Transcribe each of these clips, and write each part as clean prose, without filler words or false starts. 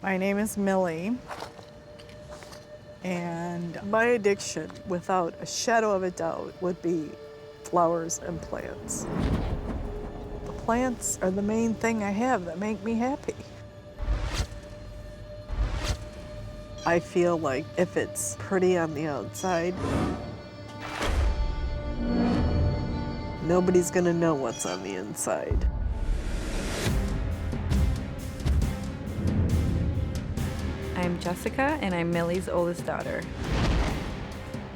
My name is Millie, and my addiction, without a shadow of a doubt, would be flowers and plants. The plants are the main thing I have that make me happy. I feel like if it's pretty on the outside, nobody's gonna know what's on the inside. I'm Jessica, and I'm Millie's oldest daughter.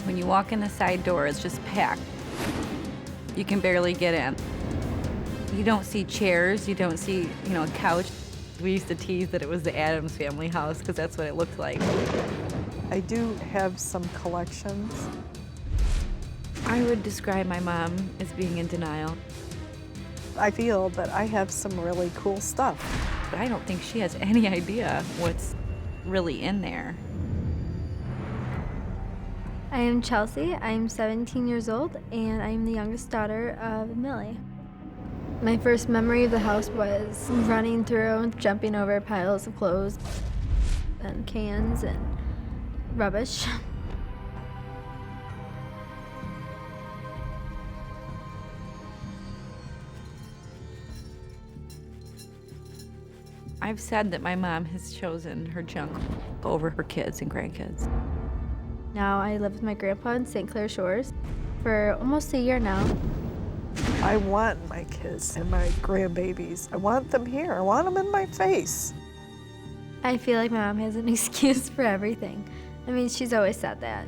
When you walk in the side door, it's just packed. You can barely get in. You don't see chairs, you don't see, a couch. We used to tease that it was the Addams family house because that's what it looked like. I do have some collections. I would describe my mom as being in denial, I feel that I have some really cool stuff. but I don't think she has any idea what's really in there. I am Chelsea. I'm 17 years old, and I'm the youngest daughter of Millie. My first memory of the house was running through and jumping over piles of clothes and cans and rubbish. I've said that my mom has chosen her junk over her kids and grandkids. Now I live with my grandpa in St. Clair Shores for almost a year now. I want my kids and my grandbabies. I want them here. I want them in my face. I feel like my mom has an excuse for everything. I mean, she's always said that.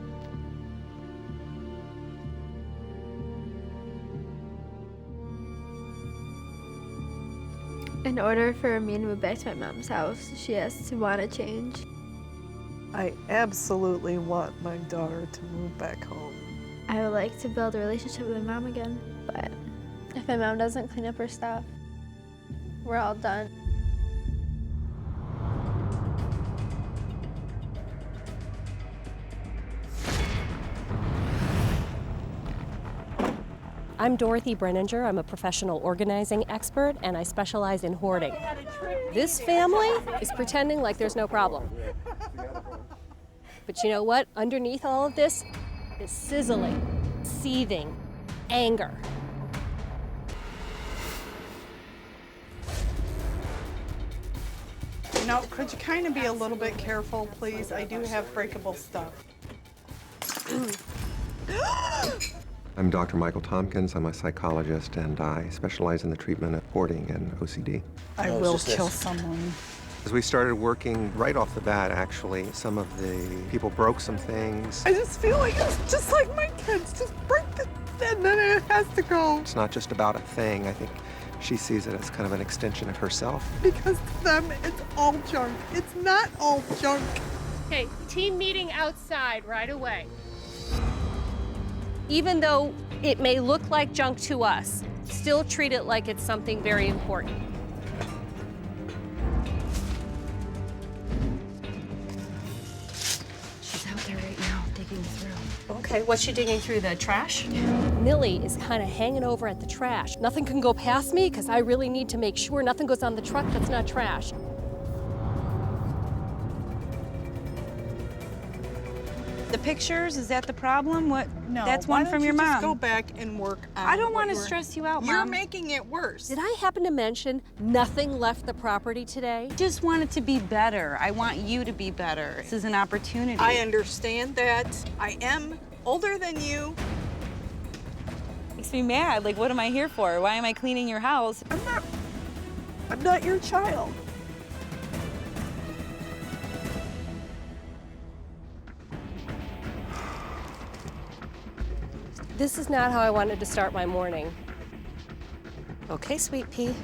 In order for me to move back to my mom's house, she has to want to change. I absolutely want my daughter to move back home. I would like to build a relationship with my mom again, but if my mom doesn't clean up her stuff, we're all done. I'm Dorothy Brenninger. I'm a professional organizing expert, and I specialize in hoarding. This family is pretending like there's no problem. But you know what? Underneath all of this is sizzling, seething, anger. Now, could you kind of be a little bit careful, please? I do have breakable stuff. I'm Dr. Michael Tompkins. I'm a psychologist, and I specialize in the treatment of hoarding and OCD. I will kill someone. As we started working right off the bat, actually, some of the people broke some things. I just feel like it's just like my kids, just break it, and then it has to go. It's not just about a thing. I think she sees it as kind of an extension of herself. Because to them, it's all junk. It's not all junk. Okay, team meeting outside right away. Even though it may look like junk to us, still treat it like it's something very important. She's out there right now, digging through. Okay, what's she digging through, the trash? Millie is kind of hanging over at the trash. Nothing can go past me because I really need to make sure nothing goes on the truck that's not trash. The pictures, is that the problem? What? No, That's why one don't from you your just mom. go back and work on I don't what want to you're- stress you out, You're Mom. making it worse. Did I happen to mention nothing left the property today? I just want it to be better. I want you to be better. This is an opportunity. I understand that. I am older than you. Makes me mad. Like, what am I here for? Why am I cleaning your house? I'm not your child. This is not how I wanted to start my morning. Okay, sweet pea.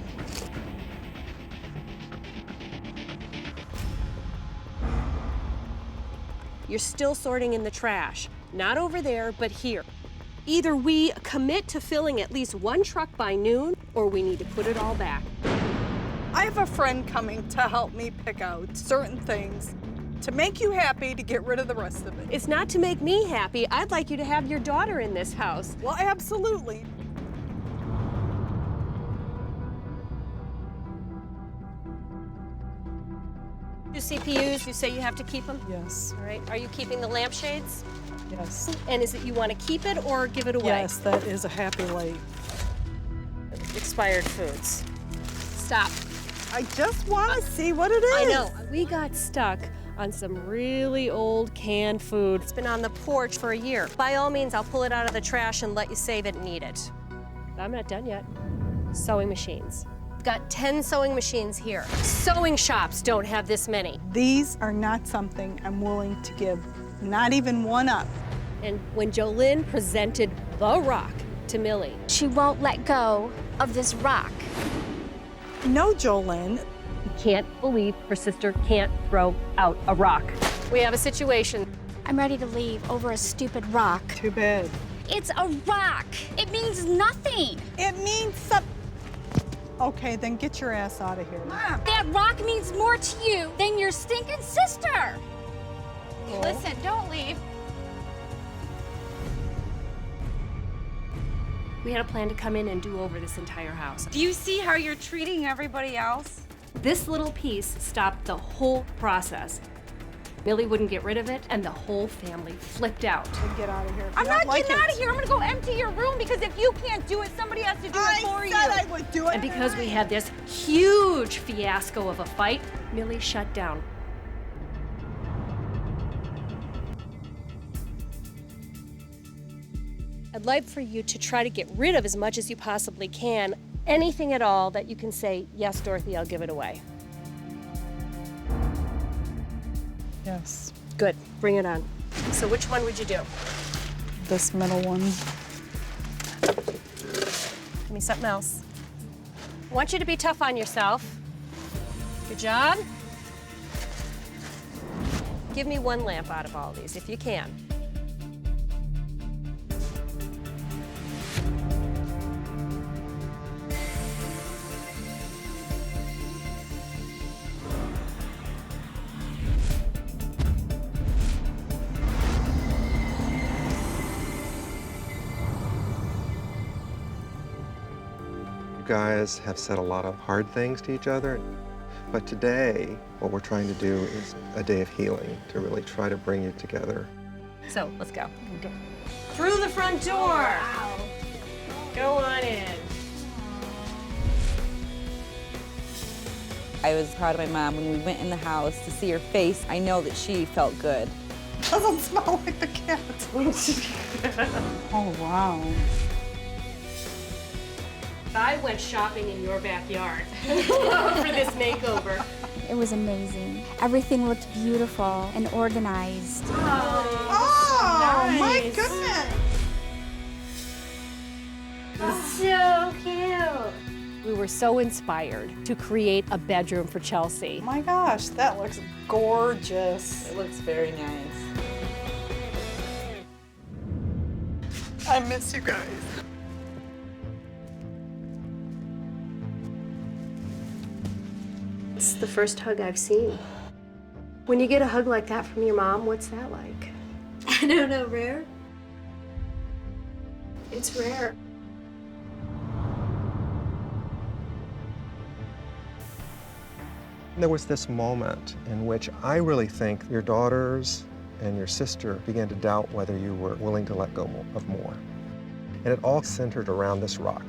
You're still sorting in the trash. Not over there, but here. Either we commit to filling at least one truck by noon, or we need to put it all back. I have a friend coming to help me pick out certain things to make you happy, to get rid of the rest of it. It's not to make me happy. I'd like you to have your daughter in this house. Well, absolutely. CPUs, you say you have to keep them? Yes, All right. Are you keeping the lampshades? yes. And is it you want to keep it or give it away? Yes, that is a happy light. Expired foods. Stop. I just want to see what it is. I know. We got stuck on some really old canned food. It's been on the porch for a year. By all means, I'll pull it out of the trash and let you save it and eat it. I'm not done yet. Sewing machines. Got 10 sewing machines here. Sewing shops don't have this many. These are not something I'm willing to give, not even one up. And when Jolynn presented the rock to Millie, She won't let go of this rock. No, Jolynn. can't believe her sister can't throw out a rock. We have a situation. I'm ready to leave over a stupid rock. Too bad. It's a rock. It means nothing. It means something. Okay, then get your ass out of here. That rock means more to you than your stinking sister. Listen, don't leave. We had a plan to come in and do over this entire house. Do you see how you're treating everybody else? This little piece stopped the whole process. Millie wouldn't get rid of it, and the whole family flipped out. Get out of here. I'm not getting out of here. I'm gonna go empty your room because if you can't do it, somebody has to do it for you. I would do it. And because we had this huge fiasco of a fight, Millie shut down. I'd like for you to try to get rid of as much as you possibly can. Anything at all that you can say, yes, Dorothy, I'll give it away. Yes, Good, bring it on. So which one would you do? this middle one. Give me something else. I want you to be tough on yourself. Good job. Give me one lamp out of all these, if you can. You guys have said a lot of hard things to each other, but today, what we're trying to do is a day of healing to really try to bring you together. So, let's go. Through the front door. Go on in. I was proud of my mom when we went in the house to see her face. I know that she felt good. Doesn't smell like the cat. Oh, wow. I went shopping in your backyard for this makeover. It was amazing. Everything looked beautiful and organized. Oh, my goodness. So cute. We were so inspired to create a bedroom for Chelsea. My gosh, that looks gorgeous. It looks very nice. I miss you guys. It's the first hug I've seen. When you get a hug like that from your mom, what's that like? I don't know, rare? It's rare. There was this moment in which I really think your daughters and your sister began to doubt whether you were willing to let go of more. And it all centered around this rock.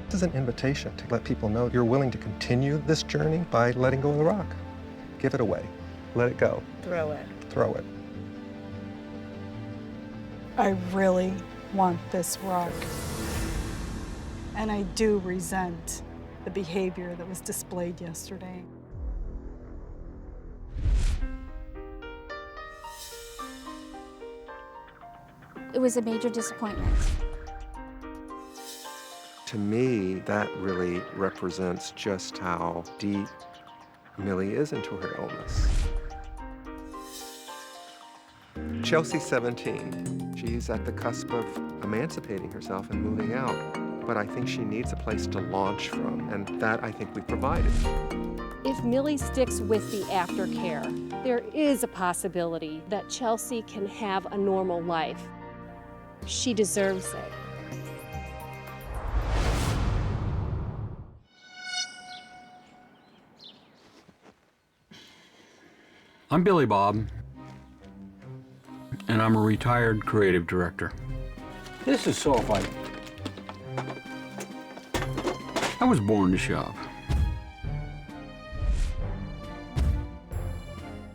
This is an invitation to let people know you're willing to continue this journey by letting go of the rock. Give it away. Let it go. Throw it. Throw it. I really want this rock. And I do resent the behavior that was displayed yesterday. It was a major disappointment. To me, that really represents just how deep Millie is into her illness. Chelsea's 17. She's at the cusp of emancipating herself and moving out. But I think she needs a place to launch from, and that I think we provided. If Millie sticks with the aftercare, there is a possibility that Chelsea can have a normal life. She deserves it. I'm Billy Bob, and I'm a retired creative director. This is so fun. I was born to shop.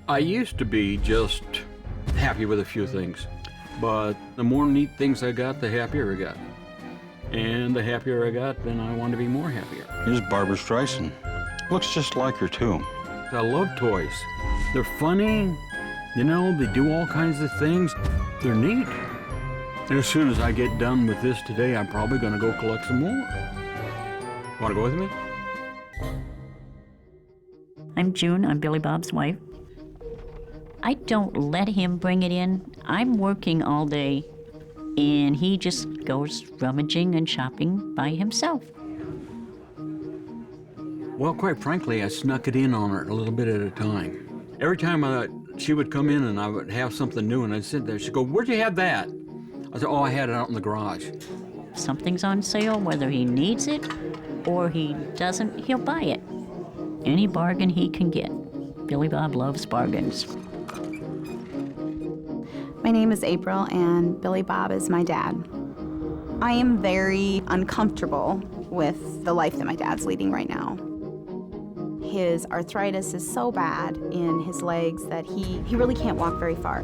I used to be just happy with a few things, but the more neat things I got, the happier I got. And the happier I got, then I wanted to be more happier. Here's Barbara Streisand. Looks just like her, too. I love toys. They're funny, you know, they do all kinds of things. They're neat. And as soon as I get done with this today, I'm probably gonna go collect some more. Wanna go with me? I'm June, I'm Billy Bob's wife. I don't let him bring it in. I'm working all day, and he just goes rummaging and shopping by himself. Well, quite frankly, I snuck it in on her a little bit at a time. Every time she would come in and I would have something new, and I'd sit there, she'd go, "Where'd you have that?" I said, "Oh, I had it out in the garage." Something's on sale, whether he needs it or he doesn't, he'll buy it. Any bargain he can get. Billy Bob loves bargains. My name is April, and Billy Bob is my dad. I am very uncomfortable with the life that my dad's leading right now. His arthritis is so bad in his legs that he really can't walk very far.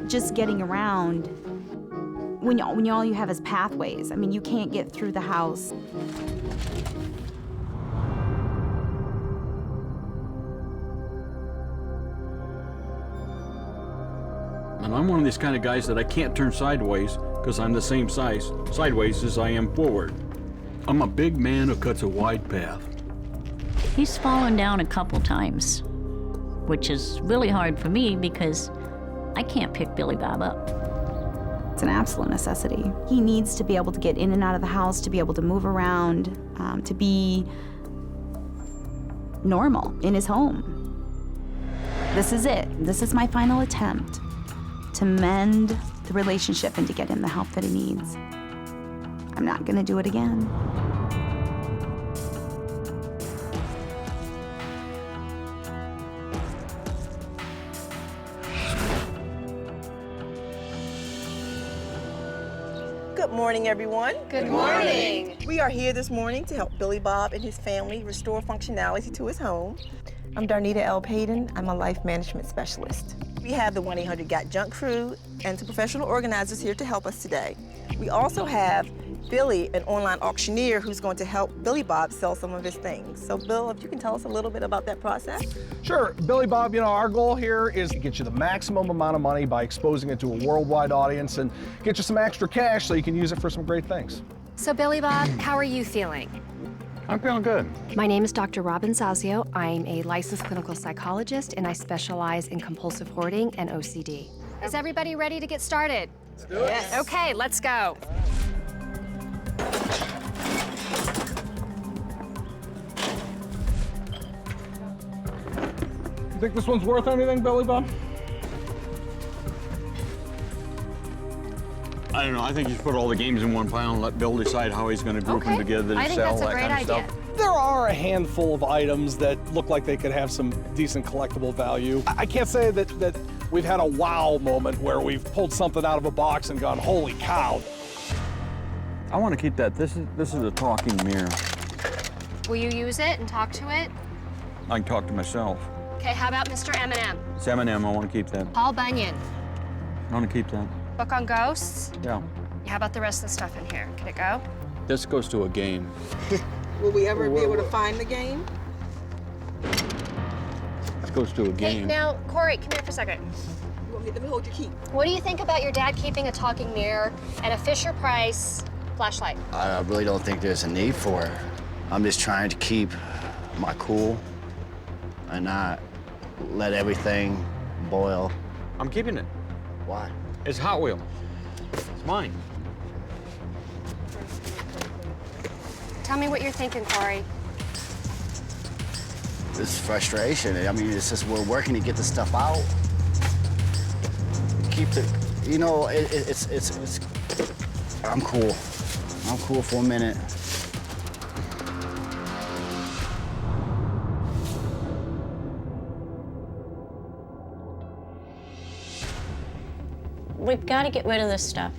Just getting around, when all you have is pathways, I mean, you can't get through the house. And I'm one of these kind of guys that I can't turn sideways because I'm the same size sideways as I am forward. I'm a big man who cuts a wide path. He's fallen down a couple times, which is really hard for me because I can't pick Billy Bob up. It's an absolute necessity. He needs to be able to get in and out of the house, to be able to move around, to be normal in his home. This is it. This is my final attempt to mend the relationship and to get him the help that he needs. I'm not gonna do it again. Good morning, everyone. Good morning. We are here this morning to help Billy Bob and his family restore functionality to his home. I'm Darnita L. Payton. I'm a life management specialist. We have the 1-800-GOT-JUNK crew and some professional organizers here to help us today. We also have Billy, an online auctioneer who's going to help Billy Bob sell some of his things. So Bill, if you can tell us a little bit about that process. Sure, Billy Bob, you know, our goal here is to get you the maximum amount of money by exposing it to a worldwide audience and get you some extra cash so you can use it for some great things. So Billy Bob, how are you feeling? I'm feeling good. My name is Dr. Robin Zazio. I'm a licensed clinical psychologist, and I specialize in compulsive hoarding and OCD. Is everybody ready to get started? Let's do it. Yes. Okay, let's go. You think this one's worth anything, Billy Bob? I don't know. I think you should put all the games in one pile and let Bill decide how he's going to group them together to I think sell, that's a that great kind of idea. stuff. There are a handful of items that look like they could have some decent collectible value. I can't say that we've had a wow moment where we've pulled something out of a box and gone, holy cow. I want to keep that. This is a talking mirror. Will you use it and talk to it? I can talk to myself. Okay, how about Mr. Eminem? It's M&M. I want to keep that. Paul Bunyan. I want to keep that. Book on ghosts? Yeah. How about the rest of the stuff in here? Can it go? This goes to a game. Will we ever be able to find the game? This goes to a Hey, game. now, Corey, come here for a second. Let me hold your key. What do you think about your dad keeping a talking mirror and a Fisher-Price flashlight? I really don't think there's a need for it. I'm just trying to keep my cool and not let everything boil. I'm keeping it. Why? It's Hot Wheel. It's mine. Tell me what you're thinking, Corey. This frustration. I mean, it's just we're working to get the stuff out. Keep it, you know, it's I'm cool. I'm cool for a minute. We've got to get rid of this stuff.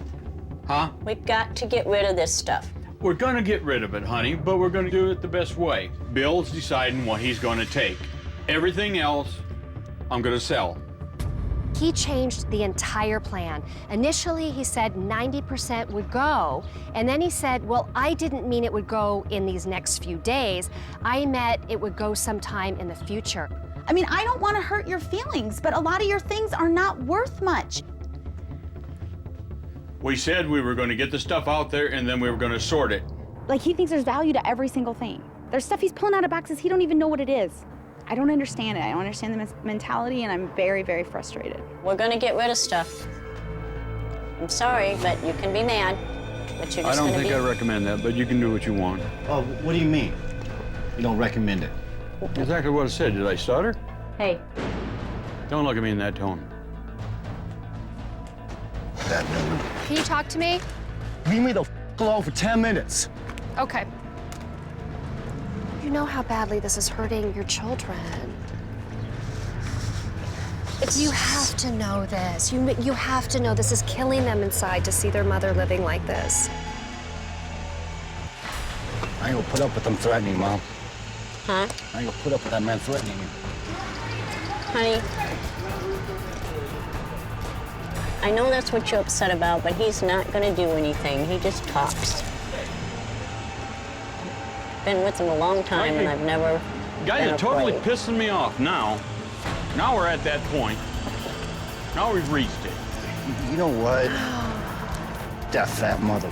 Huh? We've got to get rid of this stuff. We're gonna get rid of it, honey, but we're gonna do it the best way. Bill's deciding what he's gonna take. Everything else, I'm gonna sell. He changed the entire plan. Initially, he said 90% would go, and then he said, well, I didn't mean it would go in these next few days. I meant it would go sometime in the future. I mean, I don't want to hurt your feelings, but a lot of your things are not worth much. We said we were gonna get the stuff out there and then we were gonna sort it. Like, he thinks there's value to every single thing. There's stuff he's pulling out of boxes he don't even know what it is. I don't understand it. I don't understand the mentality, and I'm very, very frustrated. We're gonna get rid of stuff. I'm sorry, but you can be mad, but you're just I don't gonna think I recommend that, but you can do what you want. Oh, what do you mean? You don't recommend it? Exactly what I said. Did I stutter? Hey. Don't look at me in that tone. That no. Can you talk to me? Leave me the alone for 10 minutes. Okay. You know how badly this is hurting your children. You have to know this. You have to know this is killing them inside to see their mother living like this. I ain't gonna put up with them threatening, Mom. Huh? I ain't gonna put up with that man threatening you. Honey, I know that's what you're upset about, but he's not gonna do anything. He just talks. Been with him a long time, and I've never Guys been are totally afraid. pissing me off now. Now we're at that point. Now we've reached it. You know what? That fat mother.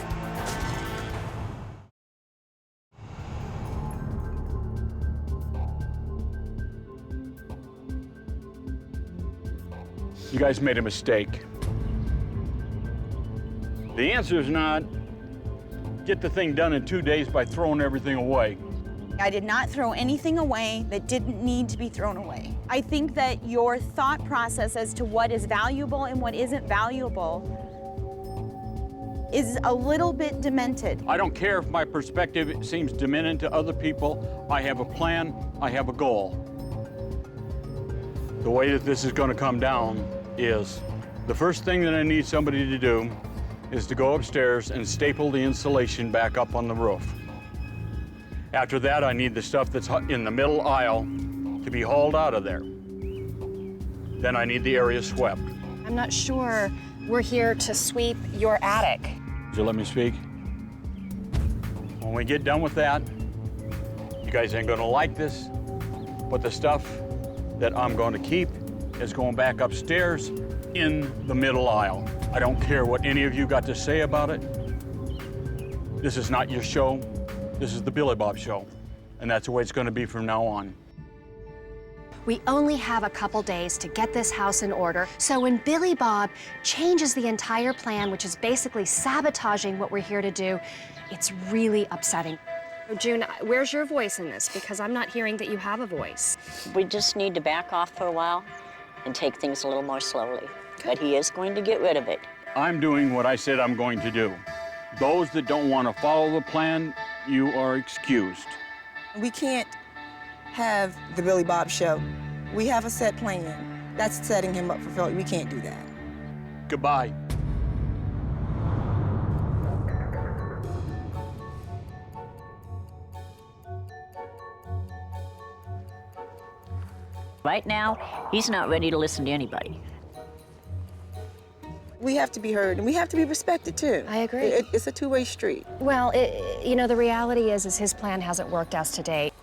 You guys made a mistake. The answer is not get the thing done in 2 days by throwing everything away. I did not throw anything away that didn't need to be thrown away. I think that your thought process as to what is valuable and what isn't valuable is a little bit demented. I don't care if my perspective seems demeaning to other people. I have a plan, I have a goal. The way that this is going to come down is the first thing that I need somebody to do is to go upstairs and staple the insulation back up on the roof. After that, I need the stuff that's in the middle aisle to be hauled out of there. Then I need the area swept. I'm not sure we're here to sweep your attic. Would you let me speak? When we get done with that, you guys ain't gonna like this, but the stuff that I'm going to keep is going back upstairs in the middle aisle. I don't care what any of you got to say about it. This is not your show. This is the Billy Bob Show, and that's the way it's going to be from now on. We only have a couple days to get this house in order, so when Billy Bob changes the entire plan, which is basically sabotaging what we're here to do, it's really upsetting. June, where's your voice in this? Because I'm not hearing that you have a voice. We just need to back off for a while and take things a little more slowly. But he is going to get rid of it. I'm doing what I said I'm going to do. Those that don't want to follow the plan, you are excused. We can't have the Billy Bob Show. We have a set plan. That's setting him up for failure. We can't do that. Goodbye. Right now, he's not ready to listen to anybody. We have to be heard, and we have to be respected, too. I agree. It's a two-way street. Well, you know, the reality is his plan hasn't worked as to date.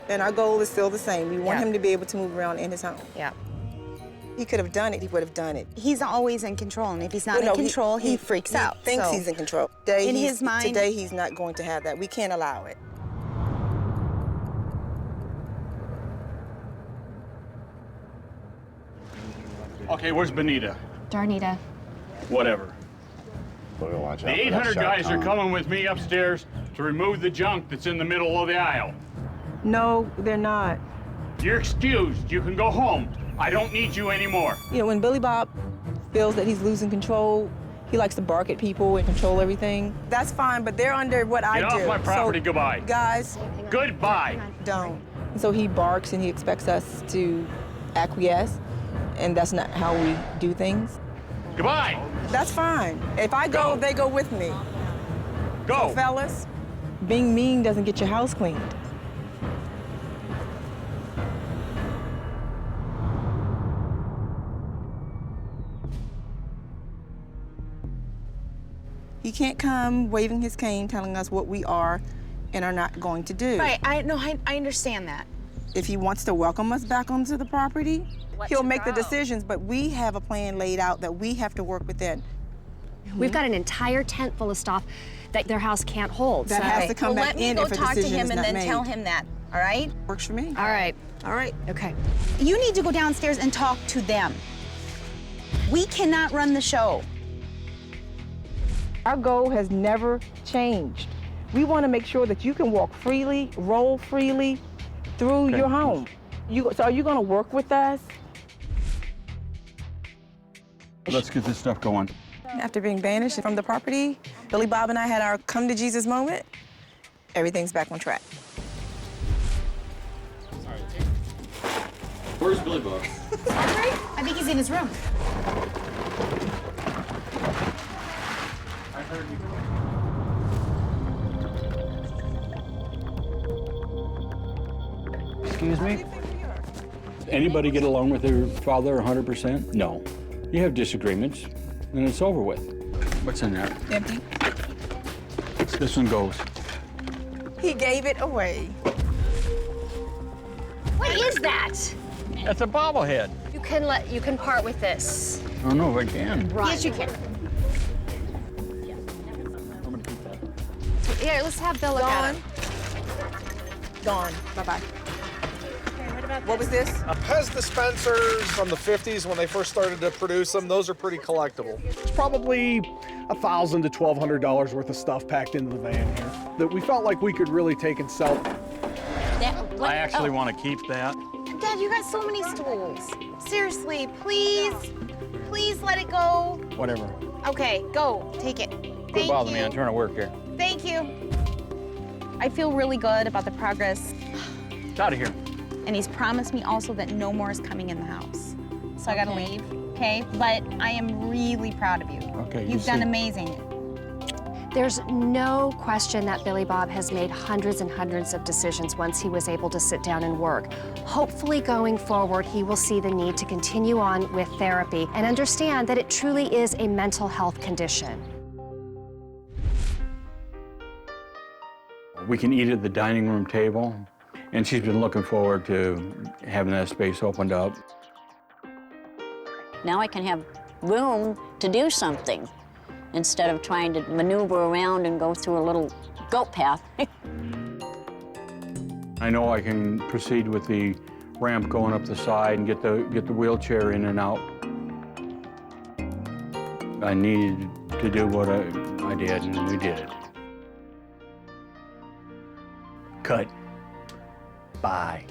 And our goal is still the same. We want him to be able to move around in his home. Yeah. He could have done it, he would have done it. He's always in control, and if he's not in control, he freaks out. He thinks so he's in control. in his mind, today he's not going to have that. We can't allow it. Okay, where's Benita? Darnita. Whatever. Watch The 800 guys are coming with me upstairs to remove the junk that's in the middle of the aisle. No, they're not. You're excused. You can go home. I don't need you anymore. You know, when Billy Bob feels that he's losing control, he likes to bark at people and control everything. That's fine, but they're under what I do. Get off my property. So, goodbye. Guys. Goodbye. Don't. So he barks and he expects us to acquiesce, and that's not how we do things. Goodbye. That's fine. If I go, they go with me. Go. So, fellas, being mean doesn't get your house cleaned. He can't come waving his cane telling us what we are and are not going to do. Right, I understand that. If he wants to welcome us back onto the property, he'll make the decisions, but we have a plan laid out that we have to work within. We've got an entire tent full of stuff that their house can't hold. That has to come back in if a decision is not made. Let me go talk to him and then tell him that, all right? Works for me. All right. All right. Okay. You need to go downstairs and talk to them. We cannot run the show. Our goal has never changed. We want to make sure that you can walk freely, roll freely through your home. So are you going to work with us? Let's get this stuff going. After being banished from the property, Billy Bob and I had our come to Jesus moment. Everything's back on track. Where's Billy Bob? I think he's in his room. I heard you. Excuse me? Anybody get along with their father 100%? No. You have disagreements, and it's over with. What's in there? Empty. This one goes. He gave it away. What is that? That's a bobblehead. You can part with this. I don't know if I can. Yes, you can. Here, let's have Bill look at it. Gone. Bye-bye. What was this? Pez dispensers from the 50s when they first started to produce them. Those are pretty collectible. It's probably $1,000 to $1,200 worth of stuff packed into the van here that we felt like we could really take and sell. I actually want to keep that. Dad, you got so many stools. Seriously, please let it go. Whatever. Okay, go, take it. Quit bothering me. I'm trying to work here. Thank you. I feel really good about the progress. It's out of here. And he's promised me also that no more is coming in the house. So I gotta leave, okay? But I am really proud of you. Okay, You've done amazing. There's no question that Billy Bob has made hundreds and hundreds of decisions once he was able to sit down and work. Hopefully going forward, he will see the need to continue on with therapy and understand that it truly is a mental health condition. We can eat at the dining room table, and she's been looking forward to having that space opened up. Now I can have room to do something instead of trying to maneuver around and go through a little goat path. I know I can proceed with the ramp going up the side and get the wheelchair in and out. I needed to do what I did, and we did it. Cut. Bye.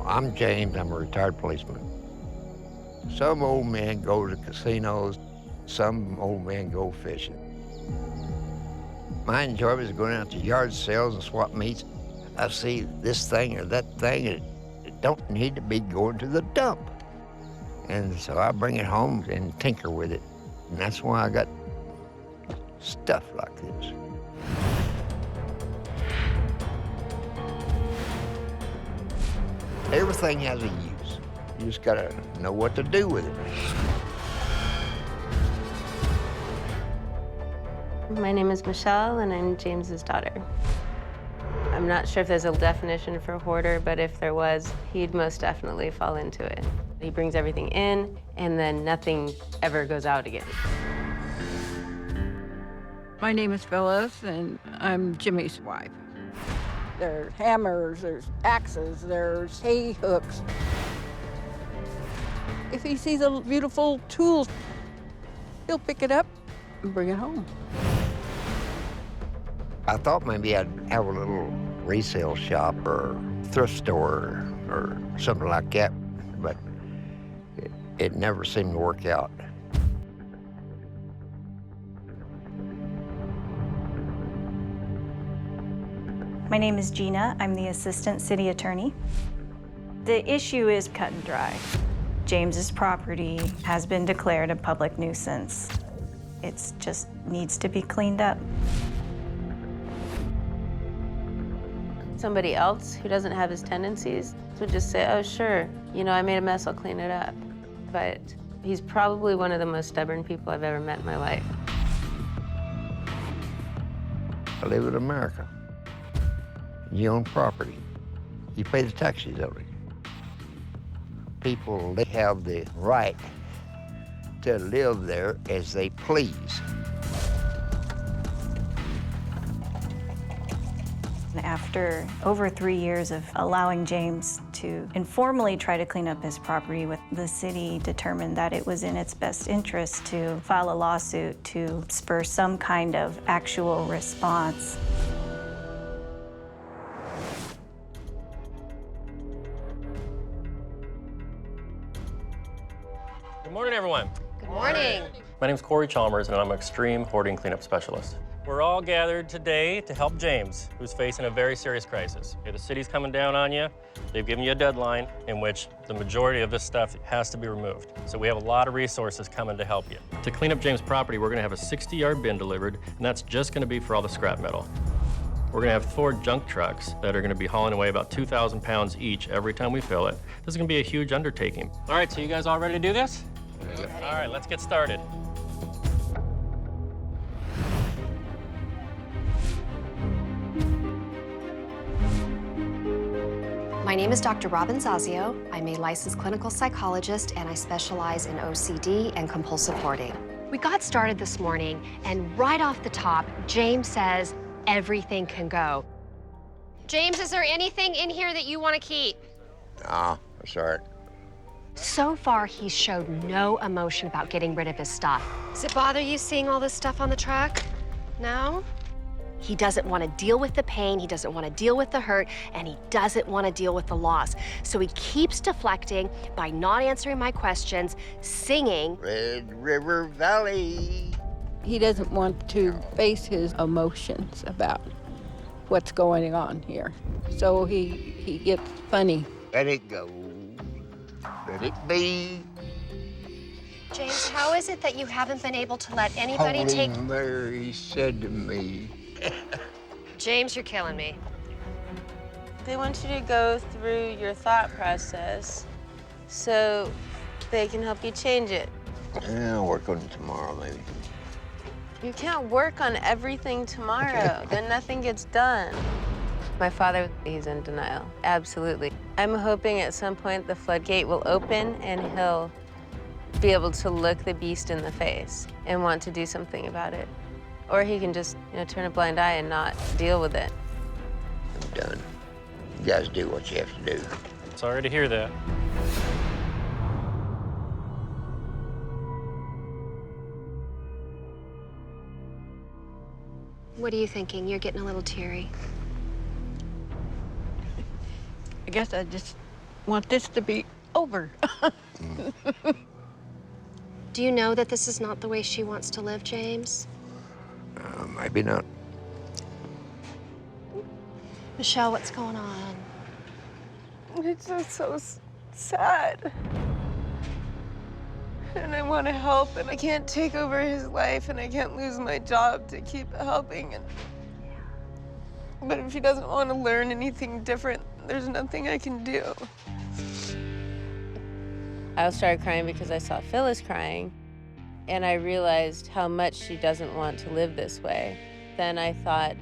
I'm James. I'm a retired policeman. Some old men go to casinos. Some old men go fishing. My enjoyment is going out to yard sales and swap meets. I see this thing or that thing, and it don't need to be going to the dump. And so I bring it home and tinker with it. And that's why I got stuff like this. Everything has a use. You just gotta know what to do with it. My name is Michelle, and I'm James's daughter. I'm not sure if there's a definition for hoarder, but if there was, he'd most definitely fall into it. He brings everything in, and then nothing ever goes out again. My name is Phyllis, and I'm Jimmy's wife. There's hammers, there's axes, there's hay hooks. If he sees a beautiful tool, he'll pick it up and bring it home. I thought maybe I'd have a little resale shop or thrift store or something like that, but it never seemed to work out. My name is Gina. I'm the assistant city attorney. The issue is cut and dry. James's property has been declared a public nuisance. It just needs to be cleaned up. Somebody else who doesn't have his tendencies would just say, oh, sure, you know, I made a mess, I'll clean it up. But he's probably one of the most stubborn people I've ever met in my life. I live in America. You own property. You pay the taxes on it. People, they have the right to live there as they please. After over 3 years of allowing James to informally try to clean up his property, the city determined that it was in its best interest to file a lawsuit to spur some kind of actual response. Good morning, everyone. Good morning. My name's Corey Chalmers, and I'm an extreme hoarding cleanup specialist. We're all gathered today to help James, who's facing a very serious crisis. Okay, the city's coming down on you. They've given you a deadline in which the majority of this stuff has to be removed. So we have a lot of resources coming to help you. To clean up James' property, we're gonna have a 60-yard bin delivered, and that's just gonna be for all the scrap metal. We're gonna have 4 junk trucks that are gonna be hauling away about 2,000 pounds each every time we fill it. This is gonna be a huge undertaking. All right, so you guys all ready to do this? All right, let's get started. My name is Dr. Robin Zazio. I'm a licensed clinical psychologist, and I specialize in OCD and compulsive hoarding. We got started this morning, and right off the top, James says everything can go. James, is there anything in here that you want to keep? Ah, that's all right. So far, he's showed no emotion about getting rid of his stuff. Does it bother you seeing all this stuff on the truck? No? He doesn't want to deal with the pain, he doesn't want to deal with the hurt, and he doesn't want to deal with the loss. So he keeps deflecting by not answering my questions, singing Red River Valley. He doesn't want to face his emotions about what's going on here. So he gets funny. Let it go. Let it be. James, how is it that you haven't been able to let anybody Holy take... Mary said to me. James, you're killing me. They want you to go through your thought process so they can help you change it. Yeah, I'll work on it tomorrow, maybe. You can't work on everything tomorrow, then nothing gets done. My father, he's in denial, absolutely. I'm hoping at some point the floodgate will open and he'll be able to look the beast in the face and want to do something about it. Or he can just, turn a blind eye and not deal with it. I'm done. You guys do what you have to do. Sorry to hear that. What are you thinking? You're getting a little teary. I guess I just want this to be over. Do you know that this is not the way she wants to live, James? Maybe not. Michelle, what's going on? It's just so sad. And I want to help, and I can't take over his life, and I can't lose my job to keep helping. But if he doesn't want to learn anything different, there's nothing I can do. I started crying because I saw Phyllis crying, and I realized how much she doesn't want to live this way. Then I thought,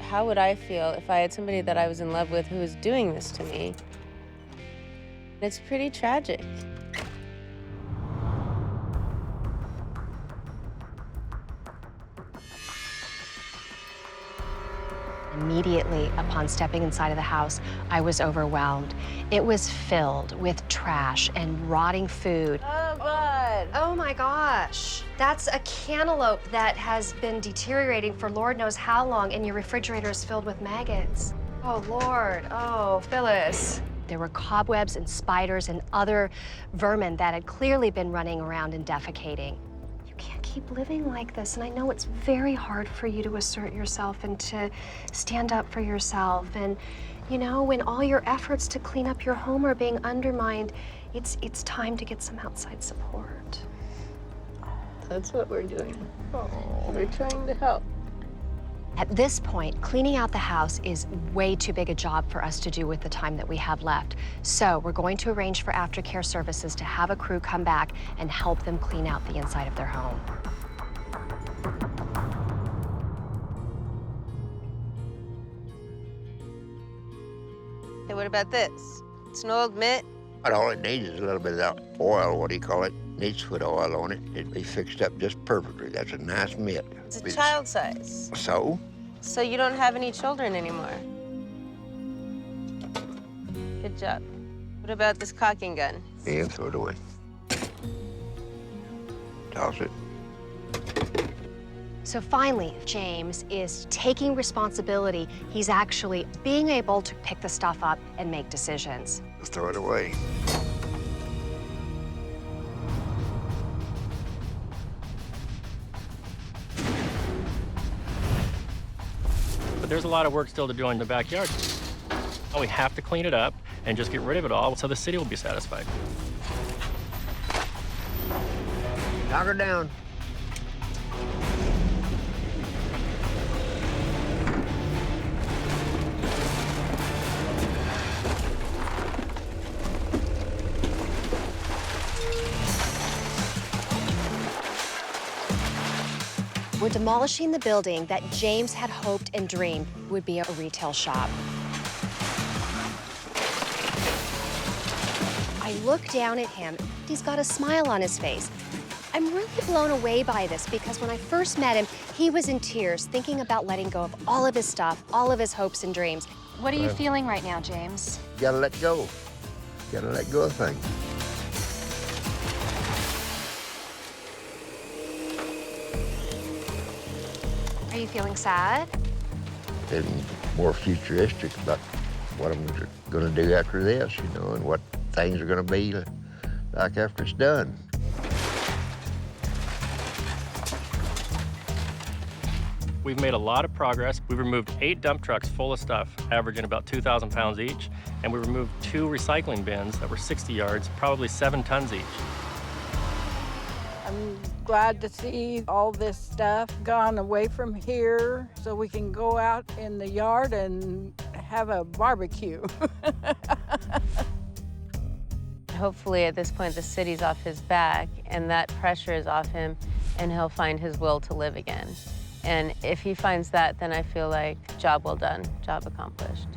how would I feel if I had somebody that I was in love with who was doing this to me? It's pretty tragic. Immediately upon stepping inside of the house, I was overwhelmed. It was filled with trash and rotting food. Oh, God. Oh, my gosh. That's a cantaloupe that has been deteriorating for Lord knows how long, and your refrigerator is filled with maggots. Oh, Lord. Oh, Phyllis. There were cobwebs and spiders and other vermin that had clearly been running around and defecating. You can't keep keep living like this, and I know it's very hard for you to assert yourself and to stand up for yourself. And, you know, when all your efforts to clean up your home are being undermined, it's time to get some outside support. That's what we're doing. Oh, we're trying to help. At this point, cleaning out the house is way too big a job for us to do with the time that we have left. So we're going to arrange for aftercare services to have a crew come back and help them clean out the inside of their home. Hey, what about this? It's an old mitt. But all it needs is a little bit of that oil, what do you call it? Needs to put oil on it. It'd be fixed up just perfectly. That's a nice mitt. It's a child size. So? So you don't have any children anymore. Good job. What about this caulking gun? Yeah, throw it away. Toss it. So finally, James is taking responsibility. He's actually being able to pick the stuff up and make decisions. Just throw it away. But there's a lot of work still to do in the backyard. We have to clean it up and just get rid of it all so the city will be satisfied. Knock her down. We're demolishing the building that James had hoped and dreamed would be a retail shop. I look down at him. He's got a smile on his face. I'm really blown away by this because when I first met him, he was in tears, thinking about letting go of all of his stuff, all of his hopes and dreams. What are you feeling right now, James? You gotta let go. You gotta let go of things. Are you feeling sad? And more futuristic about what I'm gonna do after this, you know, and what things are gonna be like after it's done. We've made a lot of progress. We've removed 8 dump trucks full of stuff, averaging about 2,000 pounds each, and we removed 2 recycling bins that were 60 yards, probably 7 tons each. I'm glad to see all this stuff gone away from here so we can go out in the yard and have a barbecue. Hopefully at this point the city's off his back and that pressure is off him and he'll find his will to live again. And if he finds that, then I feel like job well done, job accomplished.